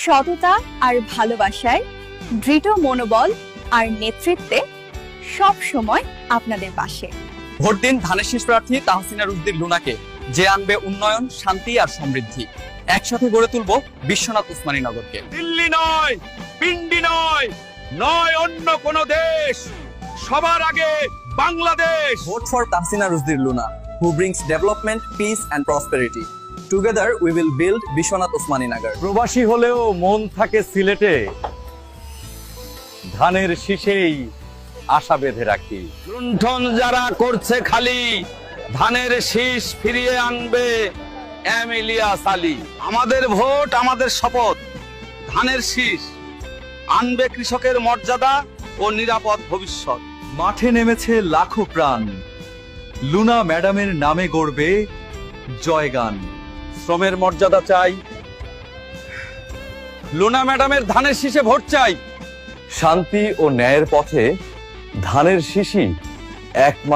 সততা আর ভালোবাসায়, দৃঢ় মনোবল আর নেতৃত্বে সব সময় আপনাদের পাশে। ভোট দিন ধানের শীষ প্রার্থী তাহসিনা রুশদীর লুনাকে, যে আনবে উন্নয়ন, শান্তি আর সমৃদ্ধি। একসাথে গড়ে তুলব বিশ্বনাথ উসমানী নগরকে। দিল্লি নয়, পিন্ডি নয়, নয় অন্য কোন দেশ, সবার আগে Bangladesh. Vote for Tahsina Rushdie Luna, who brings development, peace and prosperity. Together we will build Bishwanath Usmani Nagar. প্রবাসী হলেও মন থাকে সিলেটে, ধানের শীষেই আশা বেঁধে রাখি। লুণ্ঠন যারা করছে খালি, ধানের শীষ ফিরিয়ে আনবে এমিলিয়াস আলী। আমাদের ভোট, আমাদের শপথ, ধানের শীষ আনবে কৃষকের মর্যাদা ও নিরাপদ ভবিষ্যৎ। মাঠে নেমেছে লাখো প্রাণ, লুনা ম্যাডামের নামে গড়বে জয়গান। শ্রমের মর্যাদা চাই, লুনা ম্যাডামের ধানের শীষে ভোট চাই। শান্তি ও ন্যায়ের পথে ধানের শীষই একমাত্র